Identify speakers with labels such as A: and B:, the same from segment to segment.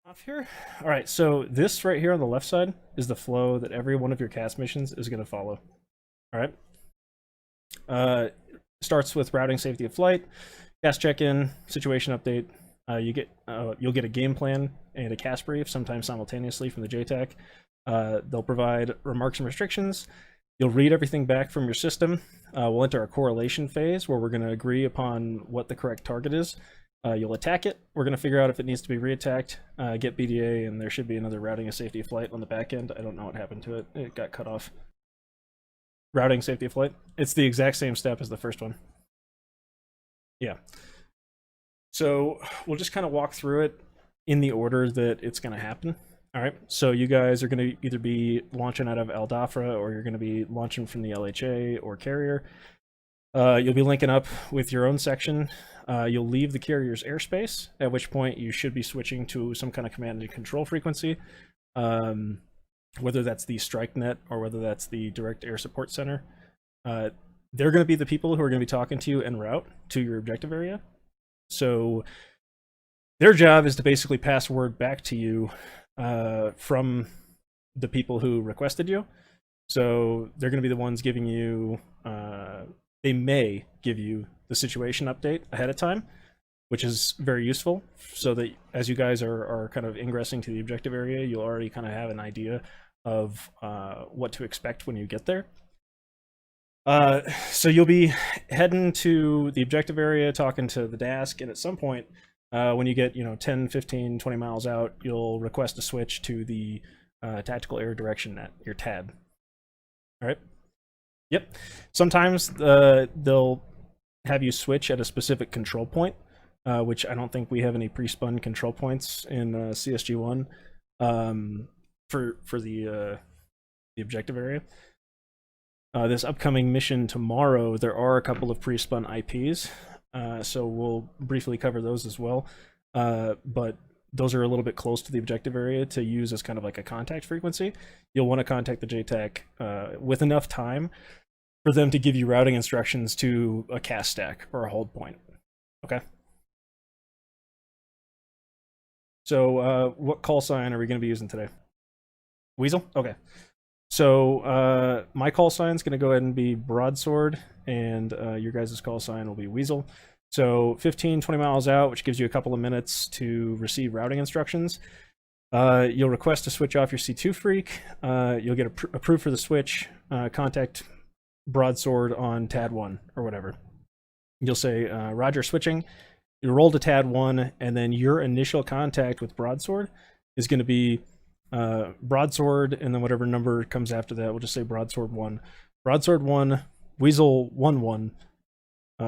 A: Off here. All right, so this right here on the left side is the flow that every one of your CAS missions is going to follow. All right. Starts with routing, safety of flight, CAS check-in, situation update. You'll get a game plan and a CAS brief, sometimes simultaneously from the JTAC. They'll provide remarks and restrictions. You'll read everything back from your system. We'll enter a correlation phase where we're going to agree upon what the correct target is. You'll attack it. We're going to figure out if it needs to be reattacked, get BDA, and there should be another routing and safety of flight on the back end. I don't know what happened to it. It got cut off. Routing, safety of flight. It's the exact same step as the first one. Yeah. So we'll just kind of walk through it in the order that it's going to happen. All right. So you guys are going to either be launching out of Al Dafra, or you're going to be launching from the LHA or carrier. You'll be linking up with your own section. You'll leave the carrier's airspace, at which point you should be switching to some kind of command and control frequency, whether that's the strike net or whether that's the direct air support center. They're going to be the people who are going to be talking to you en route to your objective area. So their job is to basically pass word back to you from the people who requested you. So they're going to be the ones giving you, they may give you the situation update ahead of time, which is very useful, so that as you guys are kind of ingressing to the objective area, you'll already kind of have an idea of what to expect when you get there. So you'll be heading to the objective area, talking to the DASC, and at some point, when you get 10, 15, 20 miles out, you'll request a switch to the Tactical Air Direction Net, your TAD. All right? Yep. Sometimes they'll have you switch at a specific control point, which I don't think we have any pre-spun control points in CSG1 for the objective area. This upcoming mission tomorrow, there are a couple of pre-spun IPs, so we'll briefly cover those as well. But those are a little bit close to the objective area to use as kind of like a contact frequency. You'll want to contact the JTAC with enough time for them to give you routing instructions to a CAS stack or a hold point. Okay. So what call sign are we going to be using today? Weasel? Okay. So my call sign is going to go ahead and be Broadsword, and your guys' call sign will be Weasel. So 15, 20 miles out, which gives you a couple of minutes to receive routing instructions. You'll request to switch off your C2 freak. You'll get approved for the switch. Contact Broadsword on TAD 1 or whatever. You'll say, Roger, switching. You roll to TAD 1, and then your initial contact with Broadsword is going to be Broadsword, and then whatever number comes after that, we'll just say Broadsword 1. Broadsword 1, Weasel 1-1,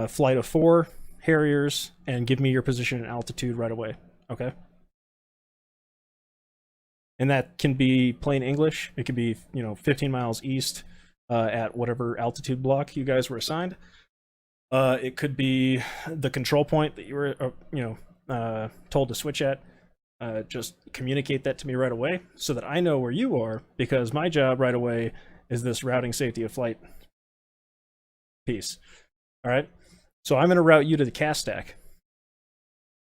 A: flight of 4, Harriers, and give me your position and altitude right away. Okay? And that can be plain English. It could be, 15 miles east at whatever altitude block you guys were assigned. It could be the control point that you were, told to switch at. Just communicate that to me right away so that I know where you are, because my job right away is this routing safety of flight piece. All right. So I'm going to route you to the CAS stack.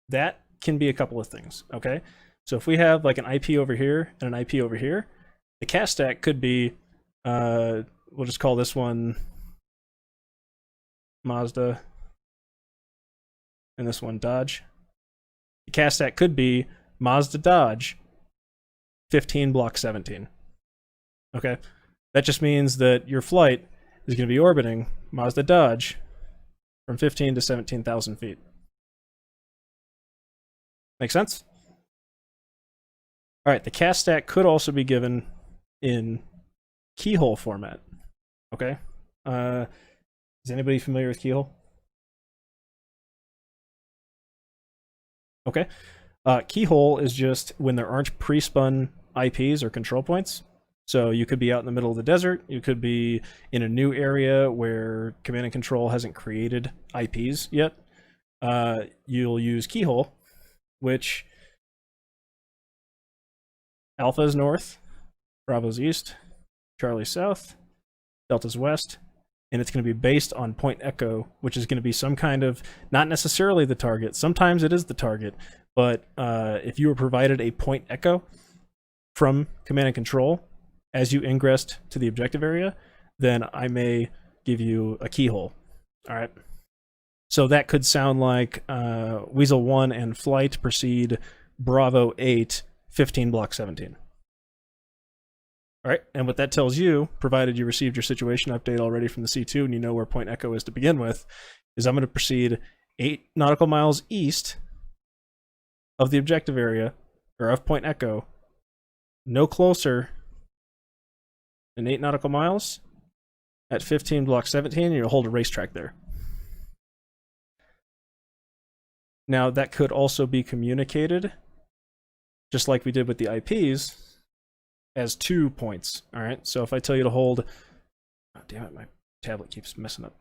A: That can be a couple of things. Okay. So if we have like an IP over here and an IP over here, the CAS stack could be, we'll just call this one Mazda and this one Dodge. The CAS stack could be Mazda Dodge 15 block 17. Okay. That just means that your flight is going to be orbiting Mazda Dodge from 15 to 17,000 feet. Make sense? All right, the CAS stack could also be given in keyhole format. Okay? Is anybody familiar with keyhole? Okay. Keyhole is just when there aren't pre-spun IPs or control points. So you could be out in the middle of the desert. You could be in a new area where command and control hasn't created IPs yet. You'll use keyhole, which Alpha is north, Bravo's east, Charlie's south, Delta's west, and it's going to be based on point echo, which is going to be some kind of, not necessarily the target. Sometimes it is the target, but if you were provided a point echo from command and control as you ingressed to the objective area, then I may give you a keyhole. All right. So that could sound like Weasel 1 and flight proceed Bravo 8, 15 block 17. All right, and what that tells you, provided you received your situation update already from the C2 and you know where point echo is to begin with, is I'm going to proceed 8 nautical miles east of the objective area, or of point echo, no closer than 8 nautical miles at 15 block 17, and you'll hold a racetrack there. Now, that could also be communicated, just like we did with the IPs, as 2 points. All right, so if I tell you to hold, oh, damn it, my tablet keeps messing up.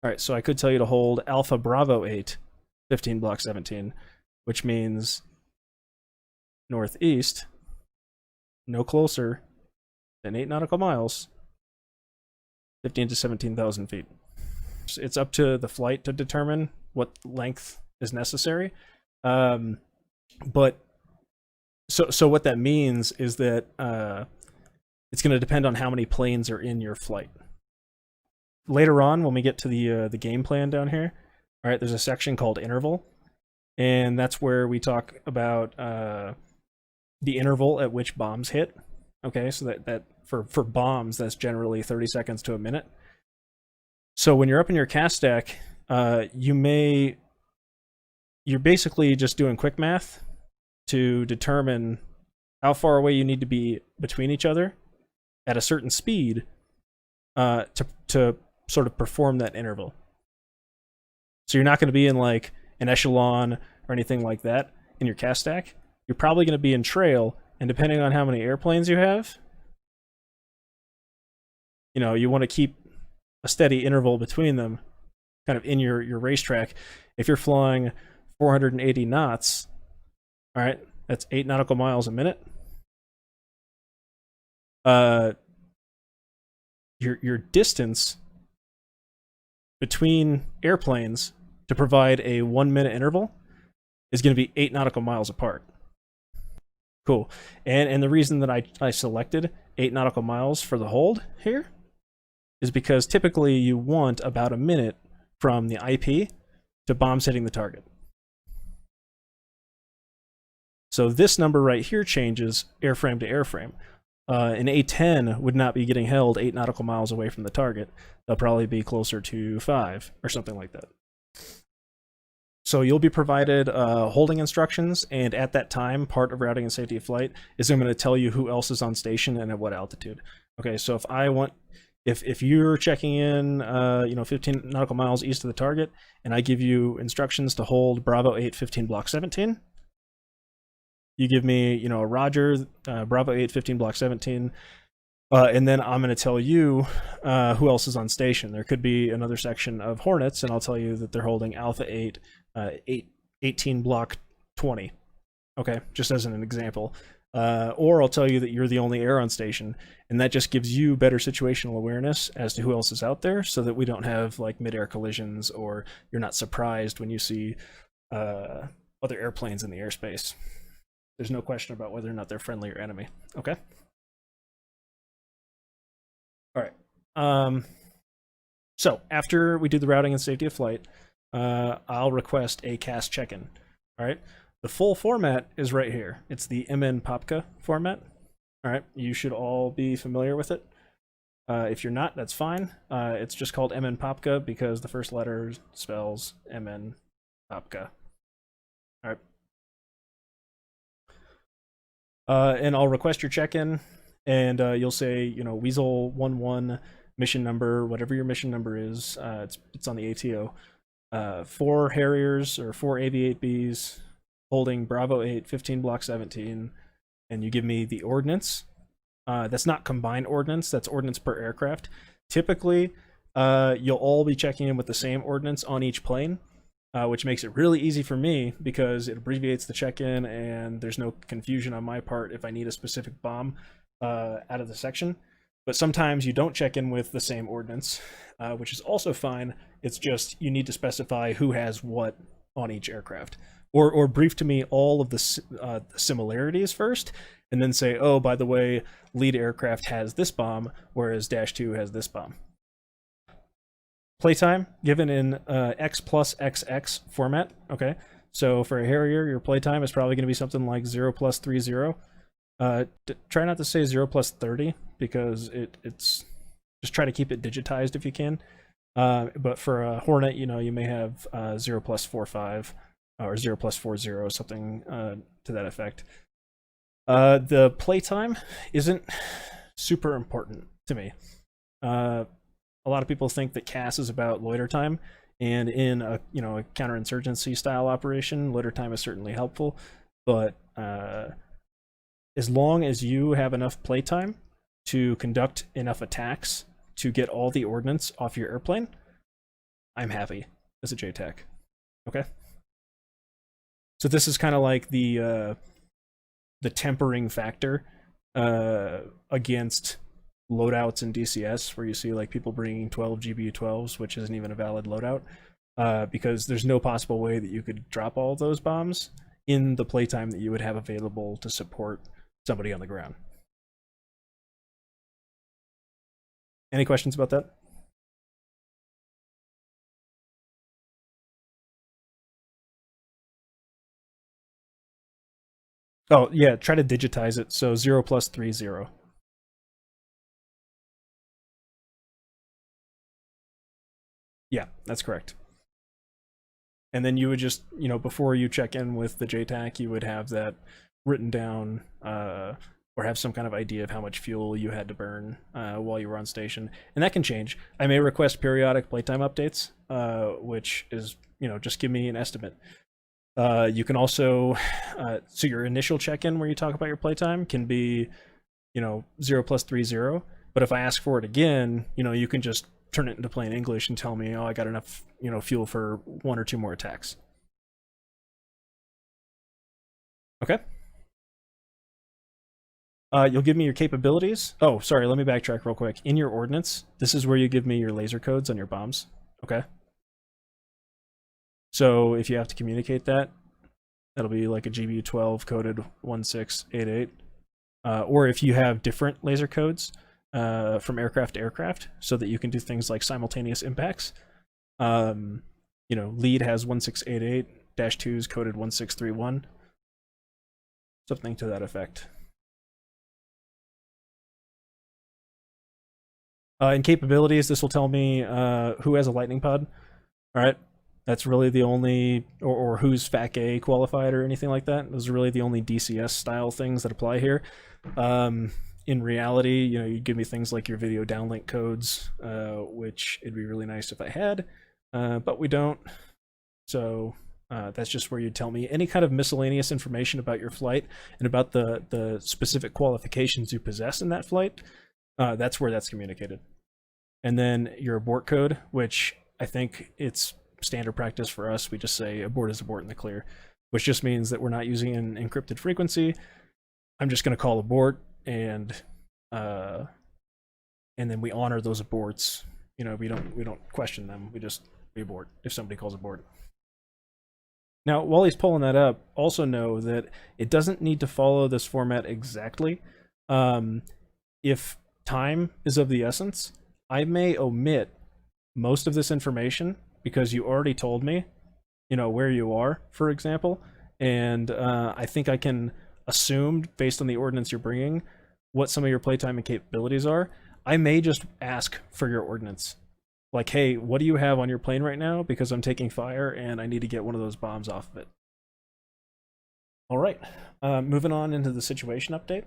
A: All right, so I could tell you to hold Alpha Bravo 8, 15 block 17, which means northeast, no closer than 8 nautical miles, 15 to 17,000 feet. It's up to the flight to determine what length is necessary. But so what that means is that it's going to depend on how many planes are in your flight. Later on, when we get to the game plan down here, all right, there's a section called interval, and that's where we talk about the interval at which bombs hit. Okay, so that for bombs, that's generally 30 seconds to a minute. So when you're up in your CAS stack, you're basically just doing quick math to determine how far away you need to be between each other at a certain speed to sort of perform that interval. So you're not going to be in like an echelon or anything like that in your CAS stack. You're probably going to be in trail, and depending on how many airplanes you have, you want to keep a steady interval between them, kind of in your racetrack. If you're flying 480 knots, all right, that's 8 nautical miles a minute. Your distance between airplanes to provide a 1 minute interval is going to be 8 nautical miles apart. Cool. And the reason that I selected 8 nautical miles for the hold here is because typically you want about a minute from the IP to bombs hitting the target. So this number right here changes airframe to airframe. An A-10 would not be getting held 8 nautical miles away from the target. They'll probably be closer to 5 or something like that. So you'll be provided holding instructions, and at that time, part of routing and safety of flight is I'm going to tell you who else is on station and at what altitude. Okay, so if you're checking in 15 nautical miles east of the target, and I give you instructions to hold Bravo 8, 15 block 17, you give me a Roger, Bravo 8, 15 block 17, and then I'm going to tell you who else is on station. There could be another section of Hornets, and I'll tell you that they're holding Alpha 8, 18 block 20. Okay, just as an example. Or I'll tell you that you're the only air on station, and that just gives you better situational awareness as to who else is out there, so that we don't have like mid-air collisions, or you're not surprised when you see other airplanes in the airspace. There's no question about whether or not they're friendly or enemy. Okay. All right. So after we do the routing and safety of flight, I'll request a CAS check-in. All right. The full format is right here. It's the MN Popka format. All right. You should all be familiar with it. If you're not, that's fine. It's just called MN Popka because the first letter spells MN Popka. All right. And I'll request your check-in, and you'll say, Weasel 11 mission number, whatever your mission number is. It's on the ATO. 4 Harriers or 4 AV-8Bs holding Bravo 8, 15 block 17, and you give me the ordnance. That's not combined ordnance, that's ordnance per aircraft. Typically, you'll all be checking in with the same ordnance on each plane, which makes it really easy for me because it abbreviates the check-in and there's no confusion on my part if I need a specific bomb out of the section. But sometimes you don't check in with the same ordnance, which is also fine. It's just you need to specify who has what on each aircraft, or brief to me all of the similarities first, and then say, oh, by the way, lead aircraft has this bomb, whereas Dash 2 has this bomb. Playtime given in X plus XX format. Okay, so for a Harrier, your playtime is probably going to be something like 0 plus 30. Try not to say 0 plus 30 because it's just try to keep it digitized if you can. But for a Hornet, you may have 0 plus 45 or 0 plus 40, something to that effect. The playtime isn't super important to me. A lot of people think that CAS is about loiter time, and in a counterinsurgency style operation, loiter time is certainly helpful. But as long as you have enough playtime to conduct enough attacks to get all the ordnance off your airplane, I'm happy as a JTAC. Okay. So this is kind of like the tempering factor against loadouts in DCS, where you see like people bringing 12 GBU-12s, which isn't even a valid loadout, because there's no possible way that you could drop all those bombs in the playtime that you would have available to support somebody on the ground. Any questions about that? Oh, yeah, try to digitize it. So 0 plus 30. Yeah, that's correct. And then you would just, before you check in with the JTAC, you would have that written down, or have some kind of idea of how much fuel you had to burn while you were on station. And that can change. I may request periodic playtime updates, which is, just give me an estimate. You can also, so your initial check-in where you talk about your playtime can be, 0 plus 30. But if I ask for it again, you can just turn it into plain English and tell me, oh, I got enough, fuel for 1 or 2 more attacks. Okay. You'll give me your capabilities. Oh, sorry, let me backtrack real quick. In your ordnance, this is where you give me your laser codes on your bombs. Okay. So if you have to communicate that, that'll be like a GBU-12 coded 1688. Or if you have different laser codes from aircraft to aircraft, so that you can do things like simultaneous impacts. Lead has 1688, Dash 2's coded 1631. Something to that effect. In capabilities, this will tell me who has a lightning pod. All right, that's really the only, or who's FAC-A qualified or anything like that. Those are really the only DCS style things that apply here. In reality, you give me things like your video downlink codes, which it'd be really nice if I had, but we don't. So that's just where you tell me any kind of miscellaneous information about your flight and about the specific qualifications you possess in that flight. That's where that's communicated. And then your abort code, which I think it's standard practice for us. We just say abort is abort in the clear, which just means that we're not using an encrypted frequency. I'm just going to call abort, and then we honor those aborts. We don't question them. We abort if somebody calls abort. Now, while he's pulling that up, also know that it doesn't need to follow this format exactly. If time is of the essence, I may omit most of this information because you already told me, where you are, for example, and I think I can assume, based on the ordnance you're bringing, what some of your playtime and capabilities are. I may just ask for your ordnance. Like, hey, what do you have on your plane right now? Because I'm taking fire and I need to get one of those bombs off of it. All right, moving on into the situation update.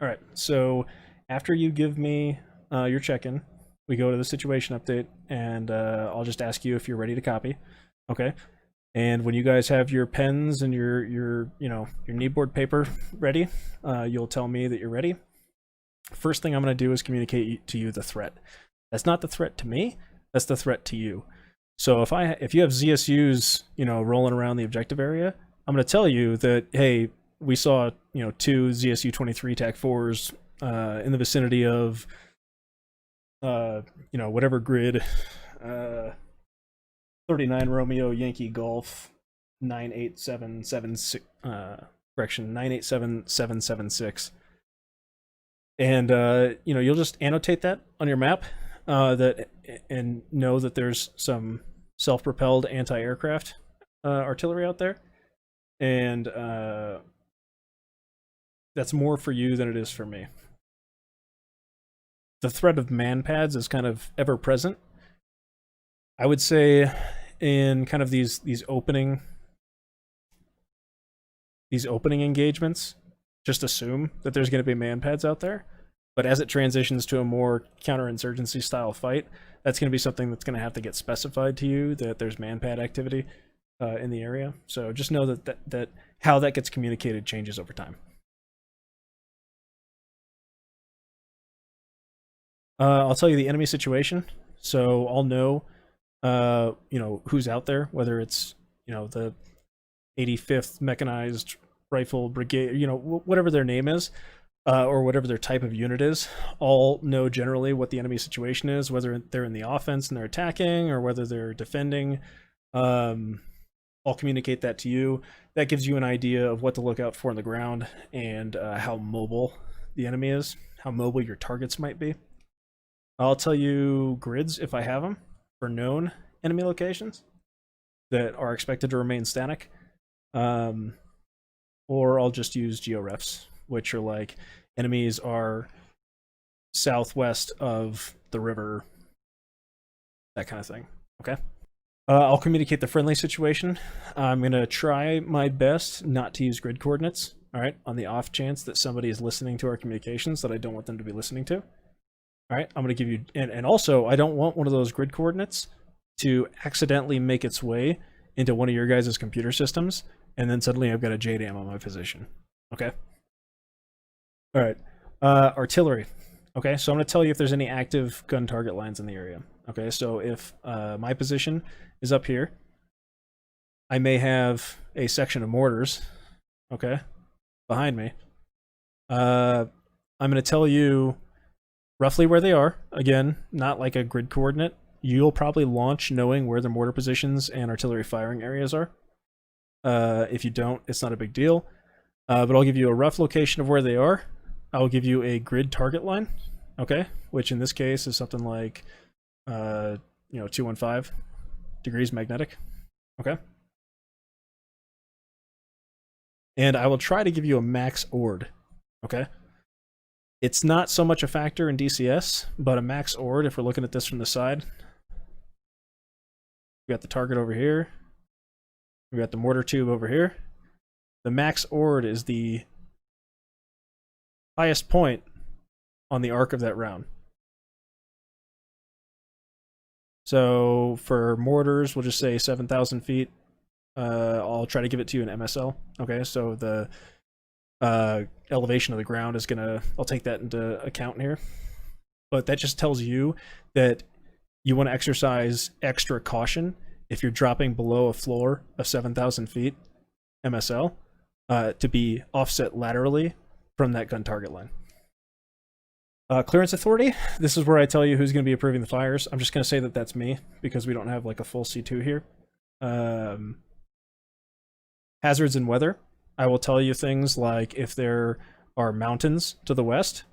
A: All right, so after you give me your check-in, we go to the situation update, and I'll just ask you if you're ready to copy. Okay. And when you guys have your pens and your kneeboard paper ready, you'll tell me that you're ready. First thing I'm going to do is communicate to you the threat. That's not the threat to me. That's the threat to you. So if you have ZSUs, rolling around the objective area, I'm going to tell you that, hey, we saw, 2 ZSU-23 TAC-4s in the vicinity of whatever grid, 39 Romeo Yankee Golf 987776 987776. And you'll just annotate that on your map, that and know that there's some self-propelled anti-aircraft artillery out there, and that's more for you than it is for me. The threat of man-pads is kind of ever present. I would say in kind of these opening engagements, just assume that there's going to be man-pads out there. But as it transitions to a more counterinsurgency style fight, that's going to be something that's going to have to get specified to you, that there's man-pad activity in the area. So just know that how that gets communicated changes over time. I'll tell you the enemy situation, so I'll know, who's out there, whether it's, the 85th Mechanized Rifle Brigade, whatever their name is, or whatever their type of unit is. I'll know generally what the enemy situation is, whether they're in the offense and they're attacking, or whether they're defending. I'll communicate that to you. That gives you an idea of what to look out for on the ground, and how mobile the enemy is, how mobile your targets might be. I'll tell you grids, if I have them, for known enemy locations that are expected to remain static. Or I'll just use georefs, which are like enemies are southwest of the river, that kind of thing. Okay. I'll communicate the friendly situation. I'm going to try my best not to use grid coordinates, all right, on the off chance that somebody is listening to our communications that I don't want them to be listening to. All right, I'm going to give you, and also I don't want one of those grid coordinates to accidentally make its way into one of your guys' computer systems, and then suddenly I've got a JDAM on my position. Okay. All right. Artillery. Okay, so I'm going to tell you if there's any active gun target lines in the area. Okay, so if my position is up here, I may have a section of mortars, okay, behind me. I'm going to tell you roughly where they are. Again, not like a grid coordinate. You'll probably launch knowing where the mortar positions and artillery firing areas are. If you don't, it's not a big deal. But I'll give you a rough location of where they are. I'll give you a grid target line, okay, which in this case is something like 215 degrees magnetic, okay? And I will try to give you a max ord, okay? It's not so much a factor in DCS, but a max ord, if we're looking at this from the side, we got the target over here, we got the mortar tube over here. The max ord is the highest point on the arc of that round. So for mortars, we'll just say 7,000 feet. I'll try to give it to you in MSL. Okay, so the elevation of the ground is gonna, I'll take that into account here. But that just tells you that you want to exercise extra caution if you're dropping below a floor of 7,000 feet MSL to be offset laterally from that gun target line. Clearance authority, this is where I tell you who's going to be approving the fires. I'm just going to say that that's me because we don't have like a full C2 here. Hazards and weather, I will tell you things like if there are mountains to the west.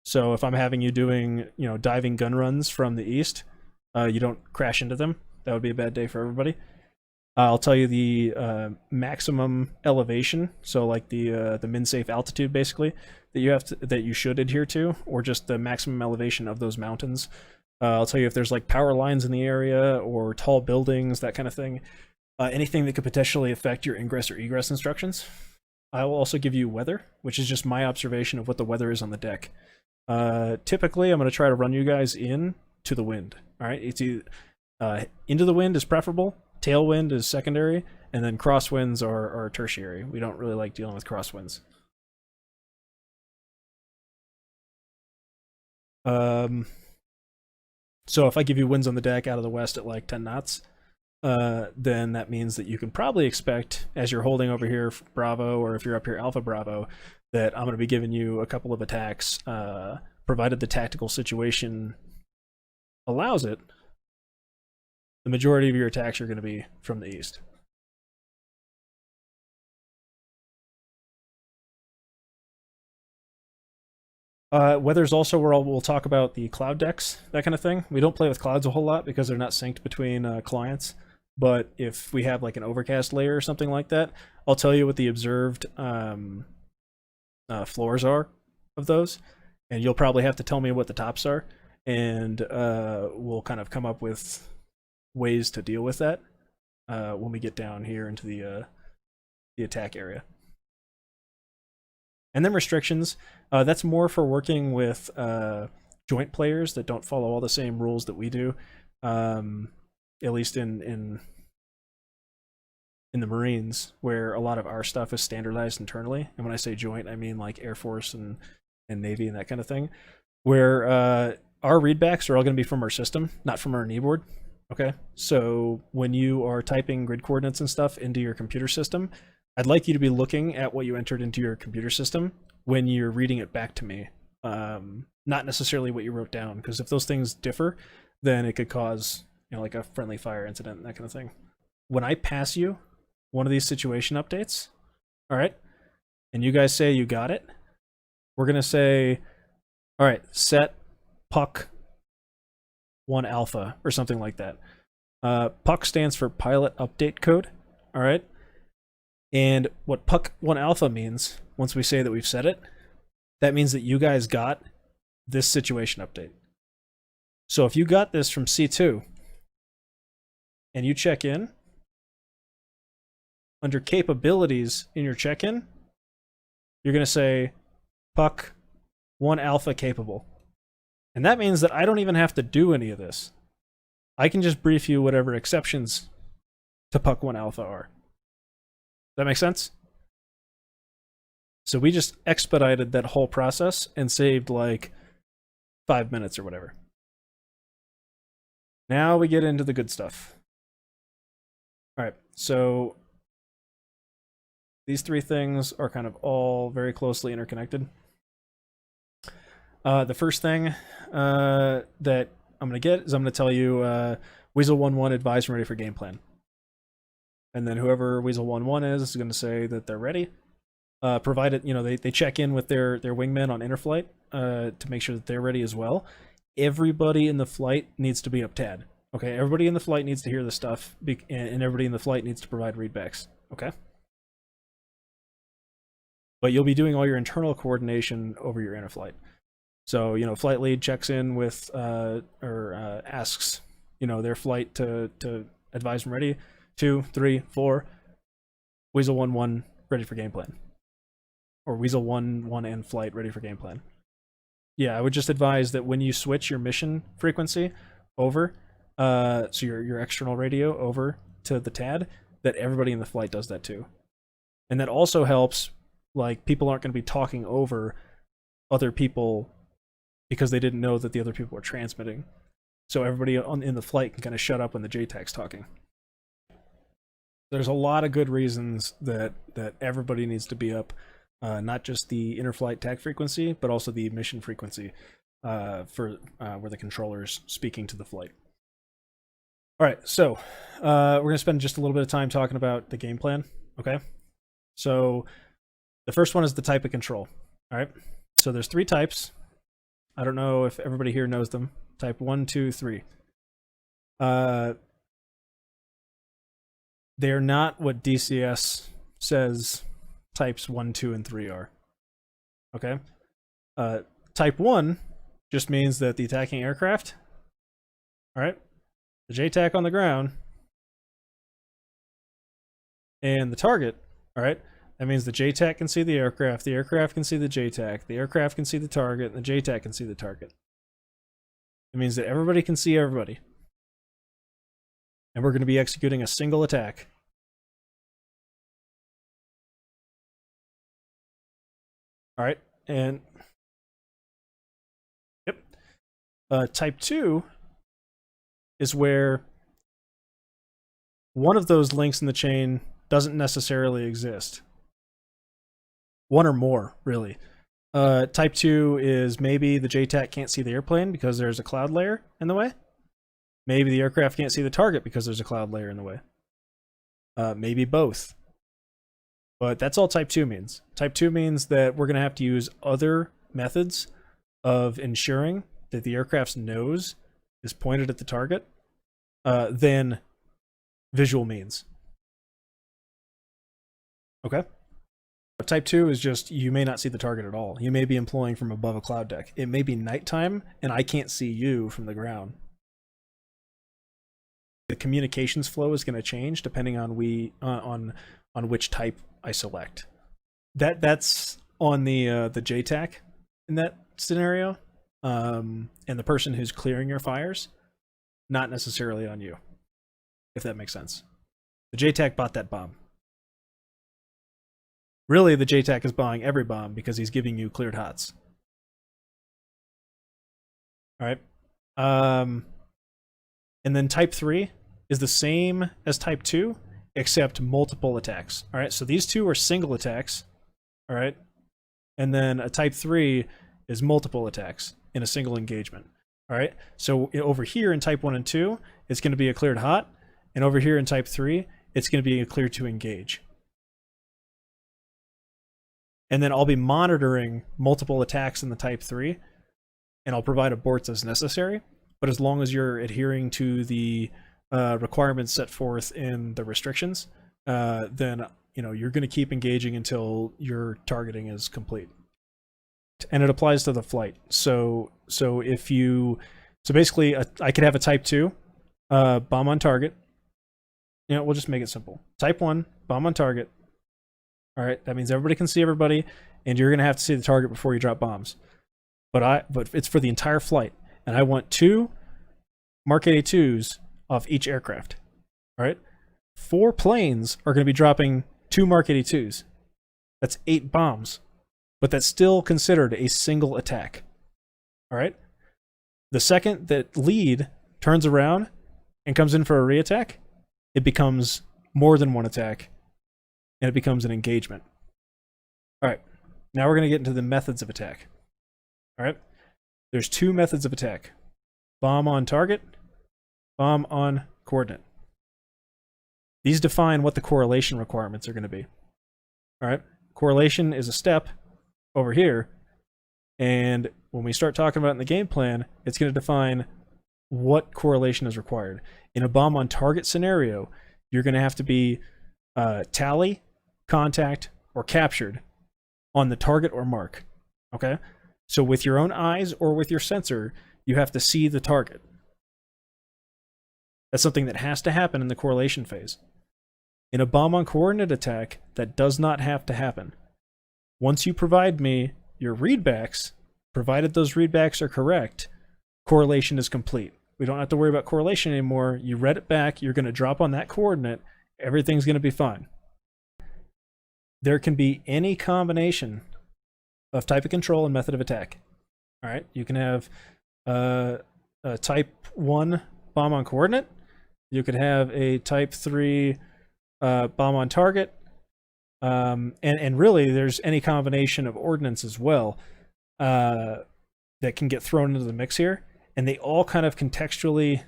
A: So if I'm having you doing, diving gun runs from the east, you don't crash into them. That would be a bad day for everybody. I'll tell you the maximum elevation, so like the min safe altitude basically that you should adhere to, or just the maximum elevation of those mountains. I'll tell you if there's like power lines in the area or tall buildings, that kind of thing. Anything that could potentially affect your ingress or egress instructions. I will also give you weather, which is just my observation of what the weather is on the deck. Typically, I'm going to try to run you guys in to the wind. All right, it's into the wind is preferable. Tailwind is secondary, and then crosswinds are tertiary. We don't really like dealing with crosswinds. So if I give you winds on the deck out of the west at like 10 knots, then that means that you can probably expect, as you're holding over here Bravo, or if you're up here Alpha Bravo, that I'm going to be giving you a couple of attacks, provided the tactical situation allows it, the majority of your attacks are going to be from the east. Weather's also where we'll talk about the cloud decks, that kind of thing. We don't play with clouds a whole lot because they're not synced between clients. But if we have like an overcast layer or something like that, I'll tell you what the observed floors are of those, and you'll probably have to tell me what the tops are, and we'll kind of come up with ways to deal with that when we get down here into the attack area. And then restrictions, that's more for working with joint players that don't follow all the same rules that we do, at least in the Marines, where a lot of our stuff is standardized internally. And when I say joint, I mean like Air Force and Navy and that kind of thing, where our readbacks are all going to be from our system, not from our kneeboard. Okay, so when you are typing grid coordinates and stuff into your computer system, I'd like you to be looking at what you entered into your computer system when you're reading it back to me, not necessarily what you wrote down, because if those things differ, then it could cause, you know, like a friendly fire incident and that kind of thing. When I pass you one of these situation updates, all right, and you guys say you got it, we're going to say, all right, set puck 1 alpha or something like that. Puck stands for pilot update code, all right? And what puck 1 alpha means, once we say that we've set it, that means that you guys got this situation update. So if you got this from C2 and you check in, under capabilities in your check-in, you're going to say puck 1 alpha capable. And that means that I don't even have to do any of this. I can just brief you whatever exceptions to puck 1 alpha are. That make sense? So we just expedited that whole process and saved like 5 minutes or whatever. Now we get into the good stuff. All right, so these three things are kind of all very closely interconnected. The first thing that I'm going to get is I'm going to tell you Weasel 1-1 advised and ready for game plan. And then whoever Weasel 1-1 is going to say that they're ready. Provided, you know, they check in with their wingmen on interflight to make sure that they're ready as well. Everybody in the flight needs to be up TAD. Okay, everybody in the flight needs to hear this stuff, and everybody in the flight needs to provide readbacks. Okay? But you'll be doing all your internal coordination over your interflight. So, you know, flight lead checks in with, or asks, you know, their flight to advise them ready. 2, 3, 4. Weasel 1-1 ready for game plan. Or Weasel 1-1 and flight ready for game plan. Yeah, I would just advise that when you switch your mission frequency over, so your external radio over to the TAD, that everybody in the flight does that too. And that also helps, like, people aren't going to be talking over other people because they didn't know that the other people were transmitting. So everybody in the flight can kind of shut up when the JTAC's talking. There's a lot of good reasons that everybody needs to be up, not just the interflight tag frequency, but also the mission frequency for where the controller's speaking to the flight. All right, so we're going to spend just a little bit of time talking about the game plan, okay? So the first one is the type of control, all right? So there's 3 types. I don't know if everybody here knows them. Type 1, 2, 3. They're not what DCS says types 1, 2, and 3 are. Okay? Type 1 just means that the attacking aircraft, all right, the JTAC on the ground, and the target, all right, that means the JTAC can see the aircraft can see the JTAC, the aircraft can see the target, and the JTAC can see the target. It means that everybody can see everybody. And we're going to be executing a single attack. All right, and yep. Type 2 is where one of those links in the chain doesn't necessarily exist. One or more, really. Type 2 is maybe the JTAC can't see the airplane because there's a cloud layer in the way. Maybe the aircraft can't see the target because there's a cloud layer in the way. Maybe both. But that's all Type 2 means. Type 2 means that we're going to have to use other methods of ensuring that the aircraft's nose is pointed at the target than visual means. Okay? Type 2 is just, you may not see the target at all. You may be employing from above a cloud deck. It may be nighttime, and I can't see you from the ground. The communications flow is going to change depending on which type I select. That's on the JTAC in that scenario, and the person who's clearing your fires, not necessarily on you, if that makes sense. The JTAC bought that bomb. Really, the JTAC is buying every bomb because he's giving you cleared hots. All right. And then Type 3 is the same as Type 2, except multiple attacks. All right, so these two are single attacks. All right. And then a Type 3 is multiple attacks in a single engagement. All right. So over here in Type 1 and 2, it's going to be a cleared hot. And over here in Type 3, it's going to be a clear to engage. And then I'll be monitoring multiple attacks in the Type 3, and I'll provide aborts as necessary. But as long as you're adhering to the requirements set forth in the restrictions, then you're going to keep engaging until your targeting is complete. And it applies to the flight. So basically, I could have a Type 2 bomb on target. We'll just make it simple. Type 1 bomb on target. All right, that means everybody can see everybody, and you're going to have to see the target before you drop bombs. But it's for the entire flight, and I want 2 Mark 82s off each aircraft. All right, 4 planes are going to be dropping 2 Mark 82s. That's 8 bombs, but that's still considered a single attack. All right, the second that lead turns around and comes in for a reattack, it becomes more than one attack, and it becomes an engagement. All right, now we're going to get into the methods of attack. All right, there's 2 methods of attack: bomb on target, bomb on coordinate. These define what the correlation requirements are going to be. All right, correlation is a step over here, and when we start talking about it in the game plan, it's going to define what correlation is required. In a bomb on target scenario, you're going to have to be tally, contact, or captured on the target or mark. Okay, so with your own eyes or with your sensor, you have to see the target. That's something that has to happen in the correlation phase. In a bomb on coordinate attack, that does not have to happen. Once you provide me your readbacks, provided those readbacks are correct, correlation is complete. We don't have to worry about correlation anymore. You read it back, you're going to drop on that coordinate, everything's going to be fine. There can be any combination of type of control and method of attack. All right, you can have a Type 1 bomb on coordinate. You could have a Type 3 bomb on target. And really, there's any combination of ordnance as well that can get thrown into the mix here. And they all kind of contextually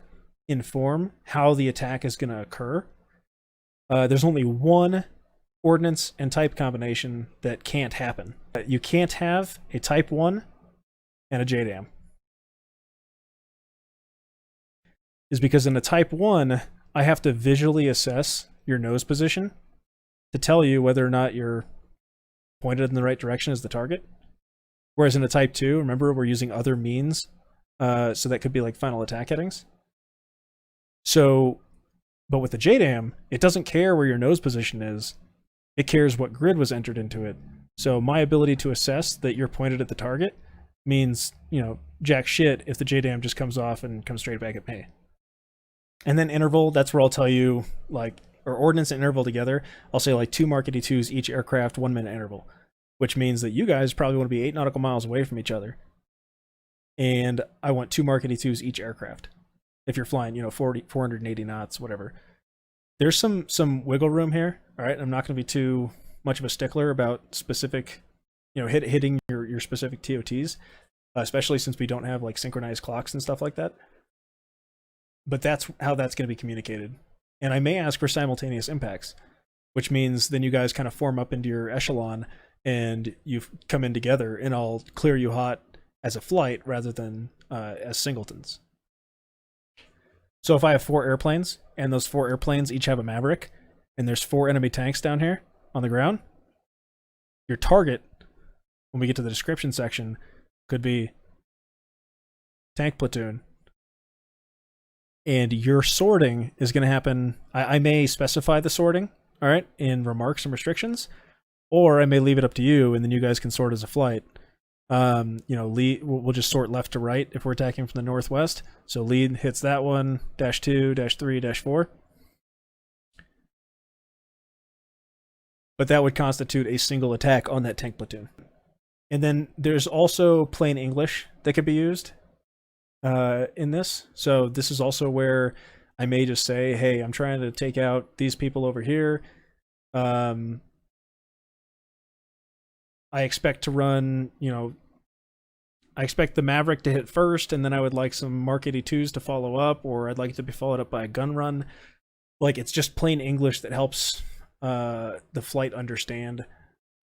A: inform how the attack is going to occur. There's only one ordnance and type combination that can't happen. You can't have a Type 1 and a JDAM. Is because in a Type 1, I have to visually assess your nose position to tell you whether or not you're pointed in the right direction as the target. Whereas in a Type 2, remember, we're using other means, so that could be like final attack headings. But with the JDAM, it doesn't care where your nose position is. It cares what grid was entered into it. So my ability to assess that you're pointed at the target means, jack shit if the JDAM just comes off and comes straight back at me. And then interval, that's where I'll tell you, or ordnance and interval together, I'll say 2 Mark 82s each aircraft, 1 minute interval, which means that you guys probably want to be 8 nautical miles away from each other. And I want 2 Mark 82s each aircraft. If you're flying, 480 knots, whatever. There's some wiggle room here, all right? I'm not going to be too much of a stickler about specific, hitting your specific TOTs, especially since we don't have synchronized clocks and stuff like that. but that's how that's going to be communicated. And I may ask for simultaneous impacts, which means then you guys kind of form up into your echelon and you come in together, and I'll clear you hot as a flight rather than as singletons. So if I have 4 airplanes, and those 4 airplanes each have a Maverick, and there's 4 enemy tanks down here on the ground, your target, when we get to the description section, could be tank platoon. And your sorting is going to happen. I may specify the sorting, all right, in remarks and restrictions, or I may leave it up to you, and then you guys can sort as a flight. Lead, we'll just sort left to right if we're attacking from the northwest. So lead hits that one, -2, -3, -4. But that would constitute a single attack on that tank platoon. And then there's also plain English that could be used in this. So this is also where I may just say, hey, I'm trying to take out these people over here. I expect to run, I expect the Maverick to hit first, and then I would like some Mark 82s to follow up, or I'd like it to be followed up by a gun run. Like, it's just plain English that helps the flight understand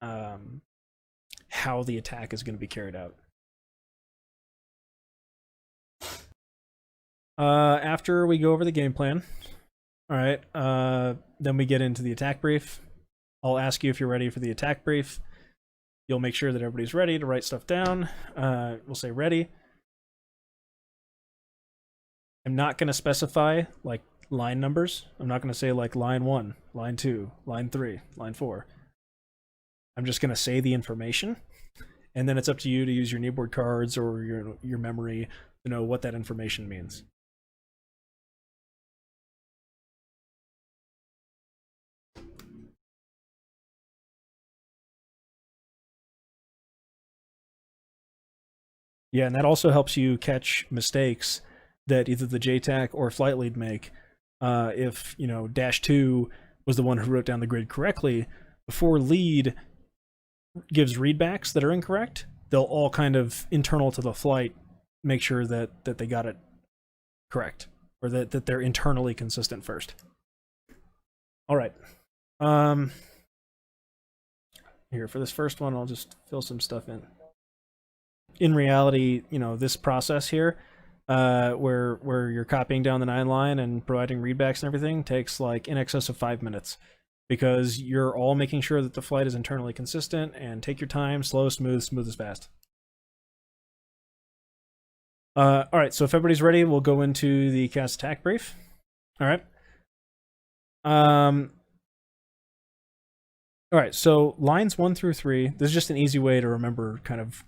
A: how the attack is going to be carried out. After we go over the game plan, all right, then we get into the attack brief. I'll ask you if you're ready for the attack brief. You'll make sure that everybody's ready to write stuff down. We'll say ready. I'm not going to specify like line numbers. I'm not going to say like line 1, line 2, line 3, line 4. I'm just going to say the information, and then it's up to you to use your kneeboard cards or your memory to know what that information means. Yeah, and that also helps you catch mistakes that either the JTAC or flight lead make. If, -2 was the one who wrote down the grid correctly, before lead gives readbacks that are incorrect, they'll all kind of internal to the flight make sure that they got it correct, or that they're internally consistent first. All right. Here, for this first one, I'll just fill some stuff in. In reality, this process here, where you're copying down the 9 line and providing readbacks and everything, takes like in excess of 5 minutes, because you're all making sure that the flight is internally consistent. And take your time, slow, smooth is fast. All right, so if everybody's ready, we'll go into the CAS attack brief. All right. All right, so lines 1 through 3, this is just an easy way to remember kind of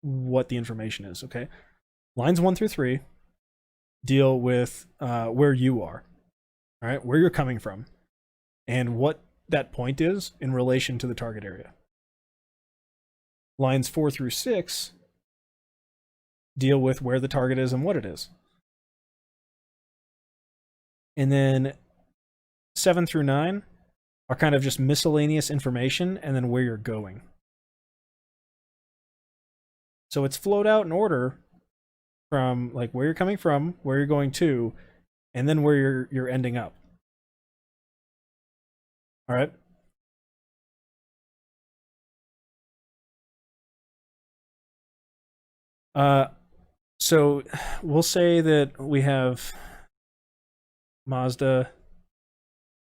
A: what the information is, okay? Lines 1 through 3 deal with where you are, all right, where you're coming from, and what that point is in relation to the target area. Lines 4 through 6 deal with where the target is and what it is. And then 7 through 9 are kind of just miscellaneous information, and then where you're going. So it's flowed out in order from like where you're coming from, where you're going to, and then where you're ending up. All right. So we'll say that we have Mazda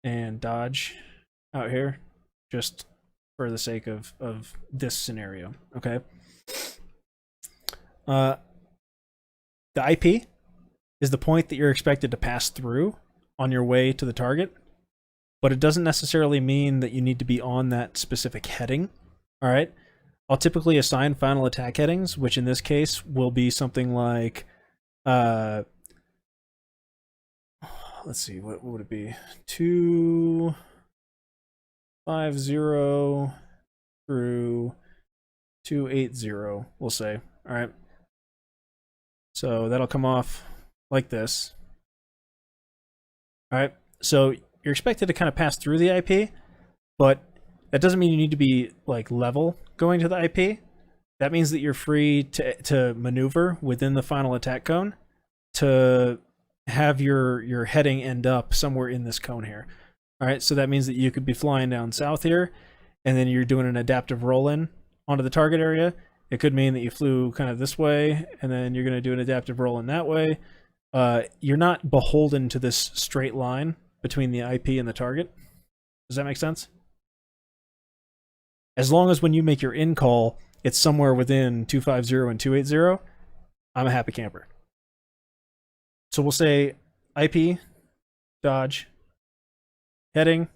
A: and Dodge out here, just for the sake of this scenario, okay? The IP is the point that you're expected to pass through on your way to the target, but it doesn't necessarily mean that you need to be on that specific heading, all right? I'll typically assign final attack headings, which in this case will be something like, let's see, what would it be? 250 through 280, we'll say, all right? So that'll come off like this. All right, so you're expected to kind of pass through the IP, but that doesn't mean you need to be like level going to the IP. That means that you're free to maneuver within the final attack cone to have your heading end up somewhere in this cone here. All right, so that means that you could be flying down south here, and then you're doing an adaptive roll-in onto the target area. It could mean that you flew kind of this way, and then you're going to do an adaptive roll-in that way. You're not beholden to this straight line between the IP and the target. Does that make sense? As long as when you make your in call, it's somewhere within 250 and 280, I'm a happy camper. So we'll say IP, dodge, heading,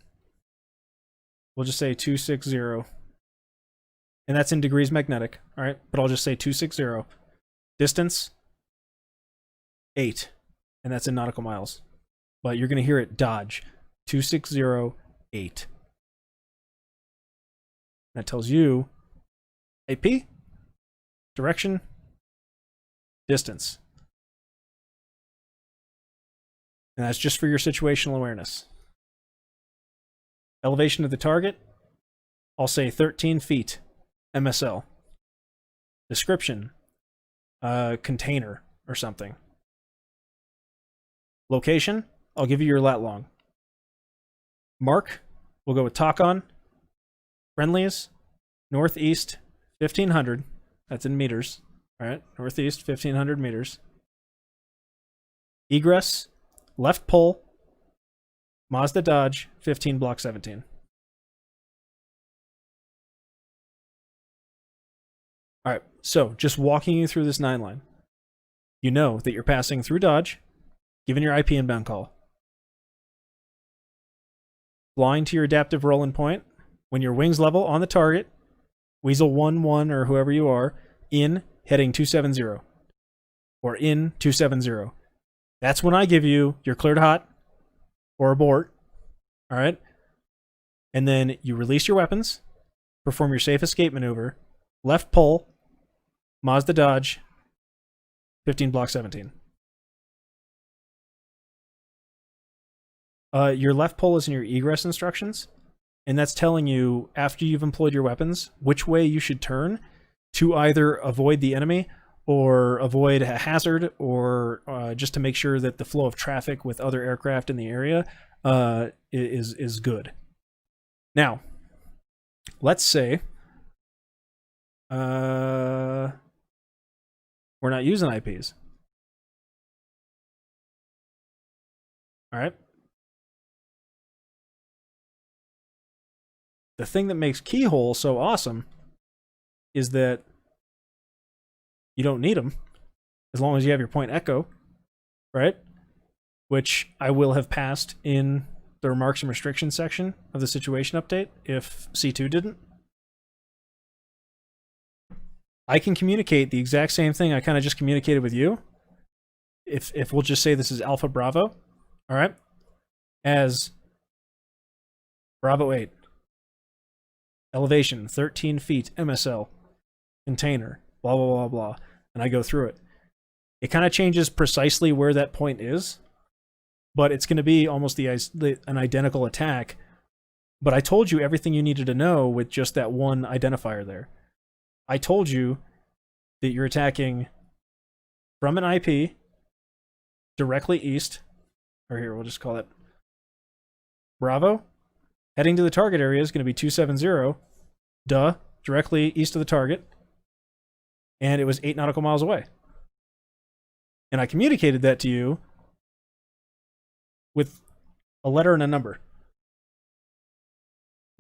A: we'll just say 260. And that's in degrees magnetic, all right? But I'll just say 260. Distance, 8. And that's in nautical miles. But you're going to hear it dodge, 260, 8. That tells you IP, direction, distance. And that's just for your situational awareness. Elevation of the target, I'll say 13 feet, MSL. Description, container or something. Location, I'll give you your lat long. Mark, we'll go with Takon. Friendlies, northeast, 1500. That's in meters. All right, northeast, 1500 meters. Egress, left pole, Mazda Dodge, 15 block 17. All right, so just walking you through this 9 line, you know that you're passing through Dodge, given your IP inbound call. Flying to your adaptive roll-in point. When your wings level on the target, Weasel 1-1 or whoever you are, in heading 270. Or in 270. That's when I give you your cleared hot or abort. All right? And then you release your weapons, perform your safe escape maneuver, left pull, Mazda Dodge, 15 block 17. Your left pull is in your egress instructions. And that's telling you, after you've employed your weapons, which way you should turn to either avoid the enemy or avoid a hazard, or just to make sure that the flow of traffic with other aircraft in the area is good. Now, let's say we're not using IPs. All right. The thing that makes Keyhole so awesome is that you don't need them as long as you have your point echo, right? Which I will have passed in the remarks and restrictions section of the situation update if C2 didn't. I can communicate the exact same thing I kind of just communicated with you. If we'll just say this is Alpha Bravo, all right, as Bravo 8. Elevation, 13 feet, MSL, container, blah, blah, blah, blah. And I go through it. It kind of changes precisely where that point is, but it's going to be almost an identical attack. But I told you everything you needed to know with just that one identifier there. I told you that you're attacking from an IP directly east, or here, we'll just call it Bravo. Heading to the target area is going to be 270, directly east of the target, and it was 8 nautical miles away. And I communicated that to you with a letter and a number.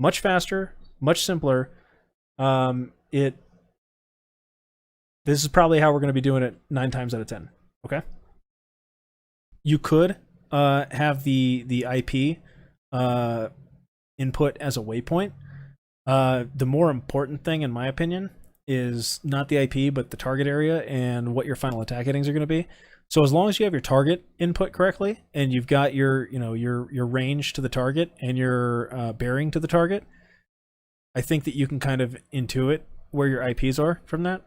A: Much faster, much simpler. This is probably how we're going to be doing it 9 times out of 10. Okay. You could have the IP input as a waypoint. The more important thing, in my opinion, is not the IP, but the target area and what your final attack headings are going to be. So as long as you have your target input correctly and you've got your range to the target and your bearing to the target, I think that you can kind of intuit where your IPs are from that.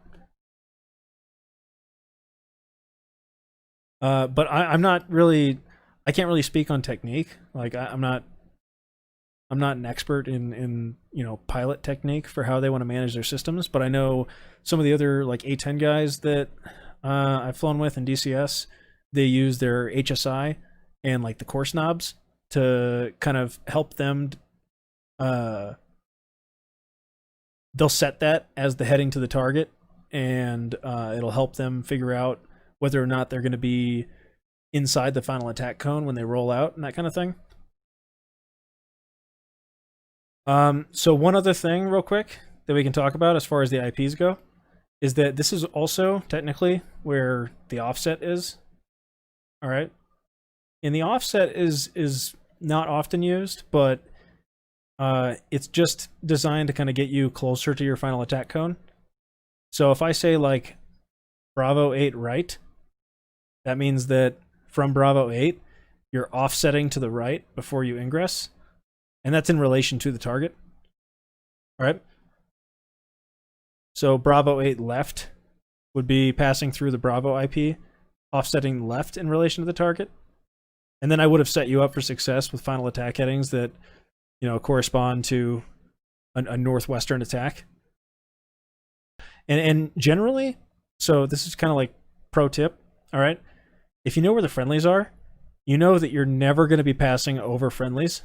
A: But I'm not really, I can't really speak on technique. Like I'm not an expert in pilot technique for how they want to manage their systems, but I know some of the other like A10 guys that I've flown with in DCS, they use their HSI and like the course knobs to kind of help them. They'll set that as the heading to the target, and it'll help them figure out whether or not they're going to be inside the final attack cone when they roll out and that kind of thing. So one other thing real quick that we can talk about as far as the IPs go is that this is also technically where the offset is. All right. And the offset is not often used, but it's just designed to kind of get you closer to your final attack cone. So if I say like Bravo 8 right, that means that from Bravo 8, you're offsetting to the right before you ingress. And that's in relation to the target. All right. So Bravo 8 left would be passing through the Bravo IP, offsetting left in relation to the target. And then I would have set you up for success with final attack headings that, you know, correspond to a northwestern attack. And generally, so this is kind of like pro tip, all right? If you know where the friendlies are, you know that you're never going to be passing over friendlies.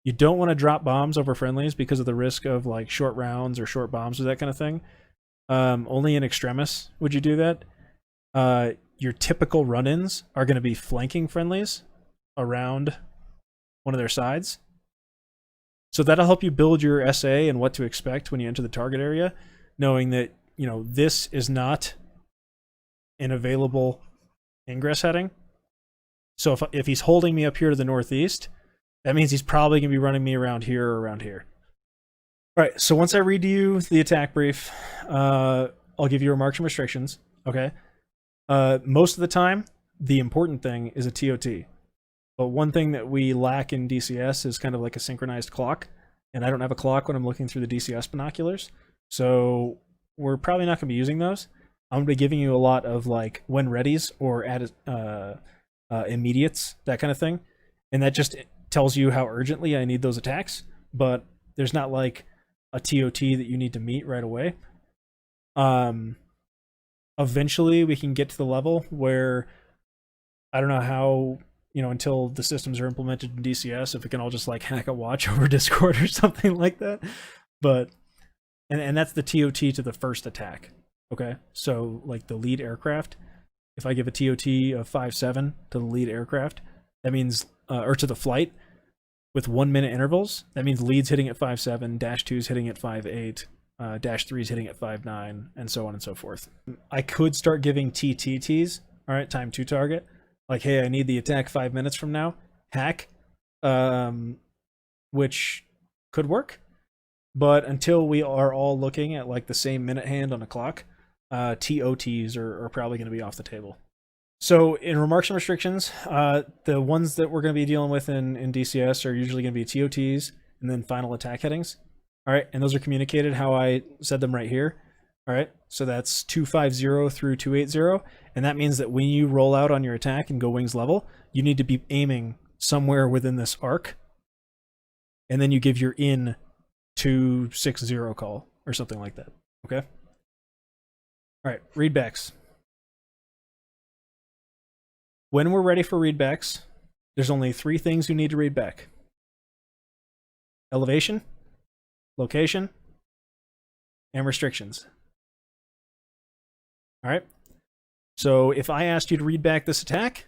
A: You don't want to drop bombs over friendlies because of the risk of like short rounds or short bombs or that kind of thing. Only in extremis would you do that. Your typical run-ins are going to be flanking friendlies around one of their sides. So that'll help you build your SA and what to expect when you enter the target area, knowing that, you know, this is not an available ingress heading. So if he's holding me up here to the northeast, that means he's probably going to be running me around here or around here. All right, so once I read to you the attack brief, I'll give you remarks and restrictions, okay? Most of the time, the important thing is a TOT. But one thing that we lack in DCS is kind of like a synchronized clock. And I don't have a clock when I'm looking through the DCS binoculars. So we're probably not going to be using those. I'm going to be giving you a lot of like when readies or immediates, that kind of thing. And that just tells you how urgently I need those attacks. But there's not like a TOT that you need to meet right away. Eventually we can get to the level where I don't know how, you know, until the systems are implemented in DCS, if it can all just like hack a watch over Discord or something like that. But and that's the TOT to the first attack. Okay, so like the lead aircraft, if I give a TOT of 5-7 to the lead aircraft, that means or to the flight with 1 minute intervals, that means lead's hitting at 5-7, dash 2's hitting at 5-8, dash 3's hitting at 5-9, and so on and so forth. I could start giving TTTs, all right, time to target. Like, hey, I need the attack 5 minutes from now. Hack, which could work. But until we are all looking at like the same minute hand on a clock, TOTs are probably going to be off the table. So in remarks and restrictions, the ones that we're going to be dealing with in DCS are usually going to be TOTs and then final attack headings. All right, and those are communicated how I said them right here. All right, so that's 250 through 280, and that means that when you roll out on your attack and go wings level, you need to be aiming somewhere within this arc, and then you give your in 260 call or something like that. Okay. All right, readbacks. When we're ready for readbacks, there's only 3 things you need to read back: elevation, location, and restrictions. All right. So if I asked you to read back this attack,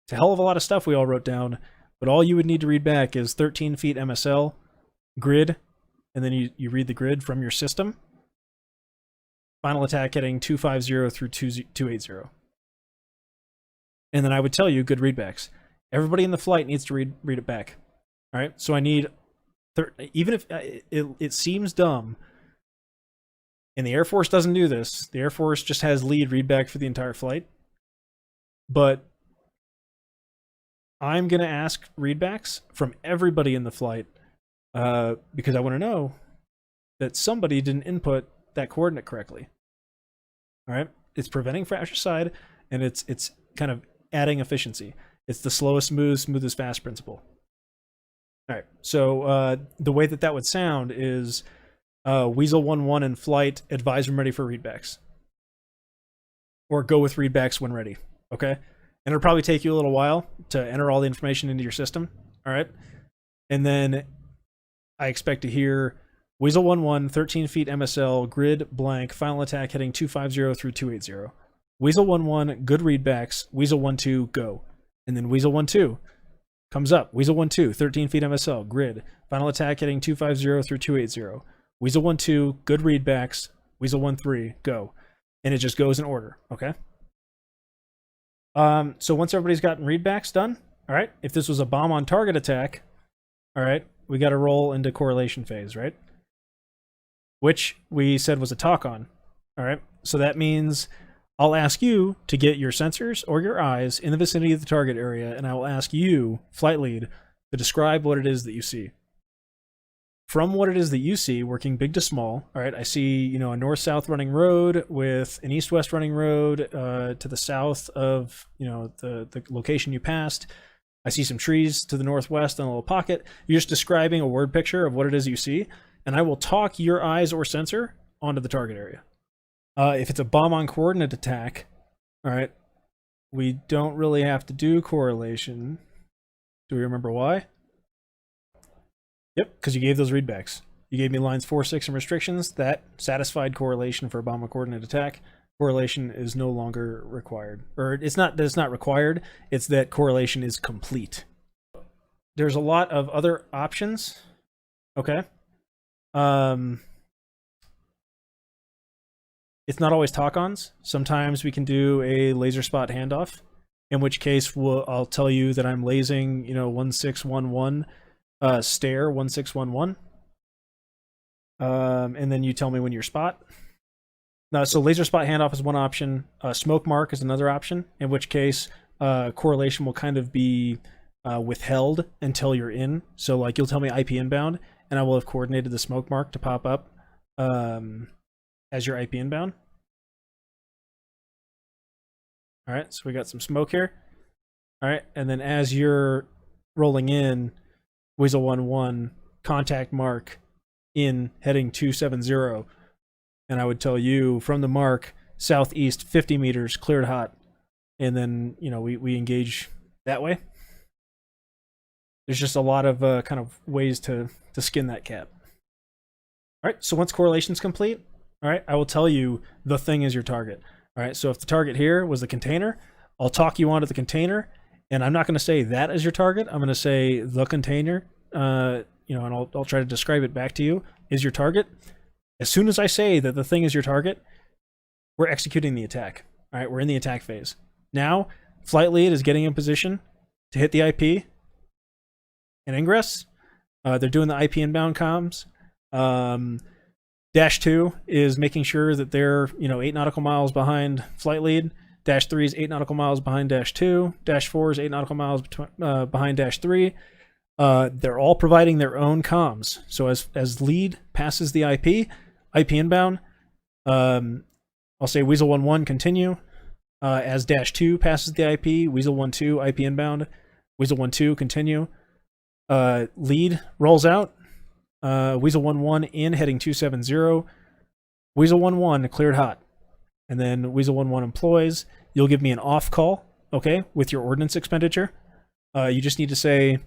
A: it's a hell of a lot of stuff we all wrote down, but all you would need to read back is 13 feet MSL, grid, and then you read the grid from your system. Final attack heading 250 through 280. And then I would tell you good readbacks. Everybody in the flight needs to read it back. All right. So I need, even if it seems dumb, and the Air Force doesn't do this. The Air Force just has lead read back for the entire flight. But I'm going to ask readbacks from everybody in the flight because I want to know that somebody didn't input that coordinate correctly. All right? It's preventing fratricide, and it's kind of adding efficiency. It's the slowest move, smoothest fast principle. All right. So the way that would sound is Weasel 1-1 in flight, advise I'm ready for readbacks. or go with readbacks when ready. Okay, and it'll probably take you a little while to enter all the information into your system. All right, and then I expect to hear Weasel 1-1, 13 feet MSL, grid blank, final attack heading 250 through 280. Weasel 1-1, good readbacks, Weasel 1-2, go. And then Weasel 1-2 comes up. Weasel 1-2, 13 feet MSL, grid, final attack heading 250 through 280. Weasel 1-2, good readbacks, Weasel 1-3, go. And it just goes in order, okay? So once everybody's gotten readbacks done, all right, if this was a bomb on target attack, all right, we got to roll into correlation phase, right? Which we said was a talk on. All right. So that means I'll ask you to get your sensors or your eyes in the vicinity of the target area, and I will ask you, flight lead, to describe what it is that you see. From what it is that you see, working big to small, all right, I see, a north-south running road with an east-west running road to the south of, the location you passed. I see some trees to the northwest and a little pocket. You're just describing a word picture of what it is you see, and I will talk your eyes or sensor onto the target area. If it's a bomb on coordinate attack, all right, we don't really have to do correlation. Do we remember why? Yep, because you gave those readbacks. You gave me lines 4, 6, and restrictions. That satisfied correlation for a bomb on coordinate attack. Correlation is no longer required. Or it's not that it's not required, it's that correlation is complete. There's a lot of other options. Okay. It's not always talk-ons. Sometimes we can do a laser spot handoff, in which case I'll tell you that I'm lasing, 1611, stare 1611. And then you tell me when you're spot. So laser spot handoff is one option. Smoke mark is another option, in which case correlation will kind of be withheld until you're in. So like you'll tell me IP inbound, and I will have coordinated the smoke mark to pop up as your IP inbound. All right, so we got some smoke here. All right, and then as you're rolling in, Weasel 1-1, contact mark in heading 270. And I would tell you from the mark, southeast 50 meters, cleared hot. And then, we engage that way. There's just a lot of kind of ways to skin that cat. All right, so once correlation's complete, all right, I will tell you the thing is your target. All right, so if the target here was the container, I'll talk you onto the container, and I'm not going to say that is your target. I'm going to say the container, and I'll try to describe it back to you, is your target. As soon as I say that the thing is your target, we're executing the attack. All right, we're in the attack phase. Now, flight lead is getting in position to hit the IP and ingress. They're doing the IP inbound comms. Dash 2 is making sure that they're 8 nautical miles behind flight lead. Dash 3 is 8 nautical miles behind Dash 2. Dash 4 is 8 nautical miles behind Dash 3. They're all providing their own comms. So as lead passes the IP inbound, I'll say Weasel 1-1 continue. As Dash 2 passes the IP, Weasel 1-2 IP inbound. Weasel 1-2 continue. Lead rolls out. Weasel 1-1 in heading 270. Weasel 1-1 cleared hot. And then Weasel 1-1 employs. You'll give me an off call, okay, with your ordnance expenditure. You just need to say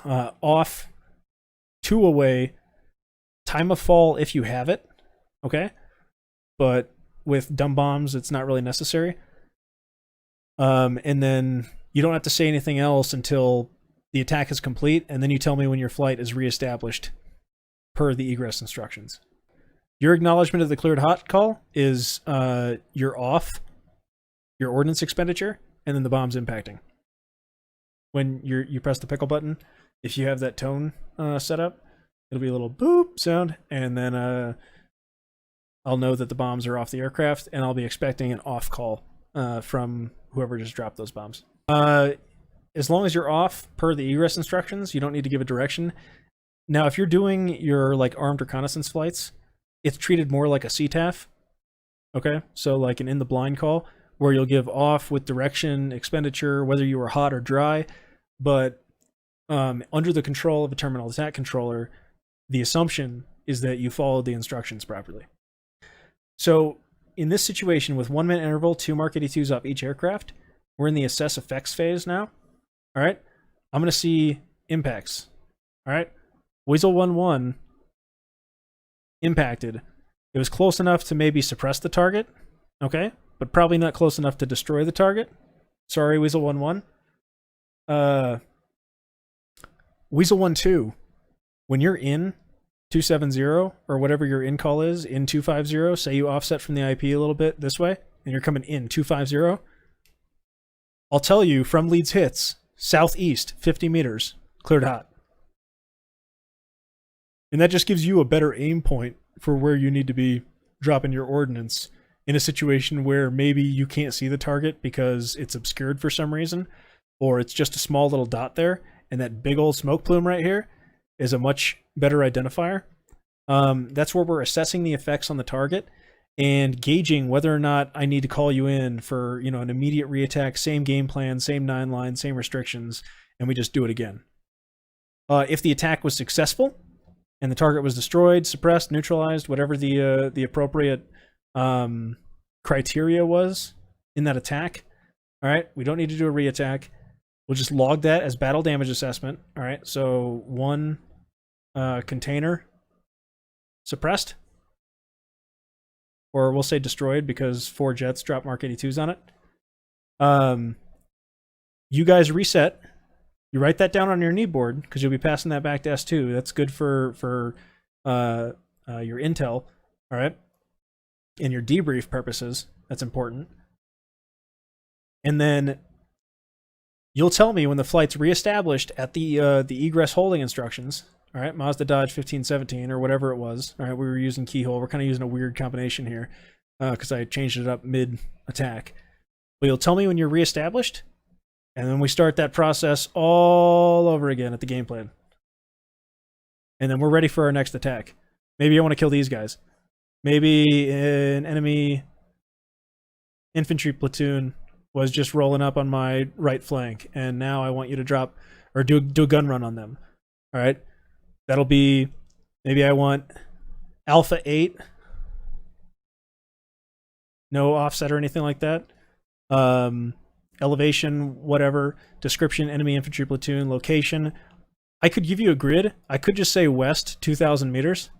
A: off, 2 away, time of fall if you have it, okay? But with dumb bombs, it's not really necessary. And then you don't have to say anything else until the attack is complete, and then you tell me when your flight is reestablished per the egress instructions. Your acknowledgement of the cleared hot call is you're off, your ordnance expenditure, and then the bomb's impacting. When you press the pickle button, if you have that tone set up, it'll be a little boop sound, and then I'll know that the bombs are off the aircraft, and I'll be expecting an off call from whoever just dropped those bombs. As long as you're off per the egress instructions, you don't need to give a direction. Now, if you're doing your armed reconnaissance flights, it's treated more like a CTAF. Okay, so like an in the blind call, where you'll give off with direction, expenditure, whether you were hot or dry, but under the control of a terminal attack controller, the assumption is that you followed the instructions properly. So in this situation with 1 minute interval, 2 Mark 82s off each aircraft, we're in the assess effects phase now. All right, I'm going to see impacts. All right, Weasel 1-1 impacted. It was close enough to maybe suppress the target, okay, but probably not close enough to destroy the target. Sorry, Weasel 1-1. Weasel 1-2, when you're in 270 or whatever your in call is, in 250, say you offset from the IP a little bit this way, and you're coming in 250, I'll tell you from leads hits, southeast, 50 meters, cleared hot. And that just gives you a better aim point for where you need to be dropping your ordnance in a situation where maybe you can't see the target because it's obscured for some reason, or it's just a small little dot there, and that big old smoke plume right here is a much better identifier. That's where we're assessing the effects on the target and gauging whether or not I need to call you in for, you know, an immediate reattack, same game plan, same 9 lines, same restrictions, and we just do it again. If the attack was successful and the target was destroyed, suppressed, neutralized, whatever the appropriate criteria was in that attack, all right, we don't need to do a reattack. We'll just log that as battle damage assessment. All right, so 1 container suppressed, or we'll say destroyed because 4 jets drop Mark 82s on it. You guys reset. You write that down on your knee board because you'll be passing that back to S2. That's good for your intel, all right, and your debrief purposes. That's important. And then you'll tell me when the flight's reestablished at the egress holding instructions. All right, Mazda Dodge 1517 or whatever it was. All right, we were using keyhole. We're kind of using a weird combination here because I changed it up mid-attack. But you'll tell me when you're reestablished, and then we start that process all over again at the game plan. And then we're ready for our next attack. Maybe I want to kill these guys. Maybe an enemy infantry platoon was just rolling up on my right flank, and now I want you to drop or do a gun run on them. All right, that'll be, maybe I want Alpha 8, no offset or anything like that. Elevation, whatever, description, enemy infantry platoon, location. I could give you a grid. I could just say west 2,000 meters,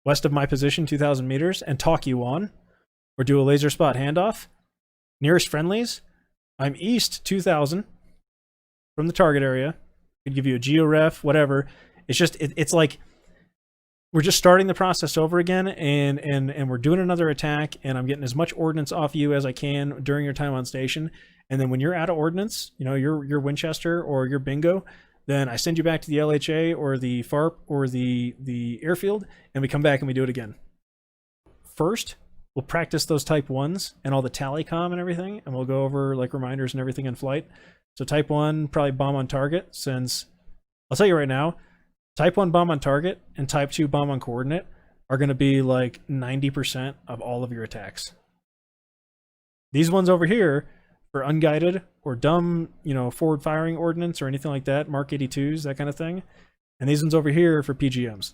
A: west of my position 2,000 meters, and talk you on, or do a laser spot handoff. Nearest friendlies, I'm east 2,000 from the target area. Could give you a georef, whatever. It's just it's like we're just starting the process over again, and we're doing another attack, and I'm getting as much ordnance off you as I can during your time on station. And then when you're out of ordnance, you know, your Winchester or your bingo, then I send you back to the LHA or the FARP or the airfield, and we come back and we do it again. First, we'll practice those type 1s and all the tally comm and everything, and we'll go over like reminders and everything in flight. So type 1, probably bomb on target, since I'll tell you right now, type 1 bomb on target and type 2 bomb on coordinate are going to be like 90% of all of your attacks. These ones over here for unguided or dumb, you know, forward firing ordnance or anything like that, Mark 82s, that kind of thing. And these ones over here for PGMs.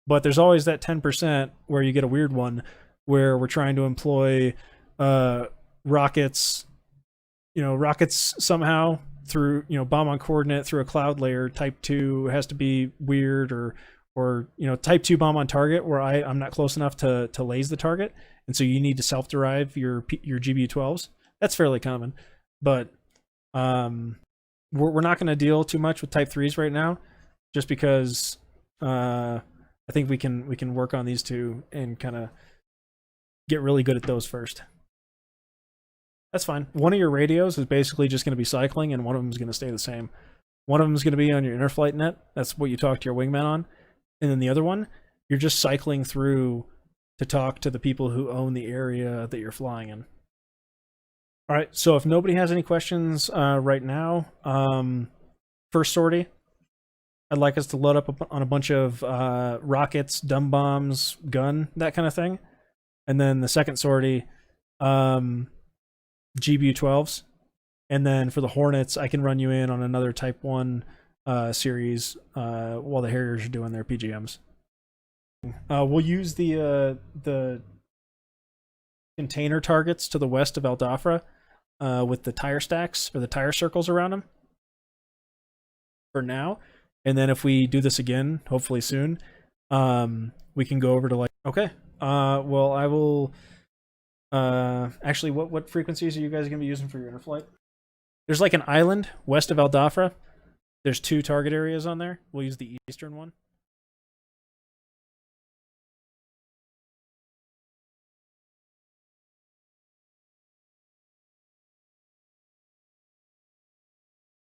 A: But there's always that 10% where you get a weird one where we're trying to employ rockets, you know, rockets somehow through, you know, bomb on coordinate through a cloud layer. Type 2 has to be weird, or you know, type 2 bomb on target where I'm not close enough to laze the target, and so you need to self-derive your GBU-12s. That's fairly common, but we're not going to deal too much with type 3s right now, just because I think we can work on these two and kind of get really good at those first. That's fine. One of your radios is basically just going to be cycling, and one of them is going to stay the same. One of them is going to be on your interflight net. That's what you talk to your wingman on. And then the other one, you're just cycling through to talk to the people who own the area that you're flying in. All right, so if nobody has any questions right now, first sortie, I'd like us to load up on a bunch of rockets, dumb bombs, gun, that kind of thing. And then the second sortie, GBU-12s. And then for the Hornets, I can run you in on another Type 1 series while the Harriers are doing their PGMs. We'll use the container targets to the west of Aldafra with the tire stacks or the tire circles around them for now. And then if we do this again, hopefully soon, we can go over to like, okay, well, I will, actually, what frequencies are you guys going to be using for your interflight? There's like an island west of Aldafra. There's 2 target areas on there. We'll use the eastern one.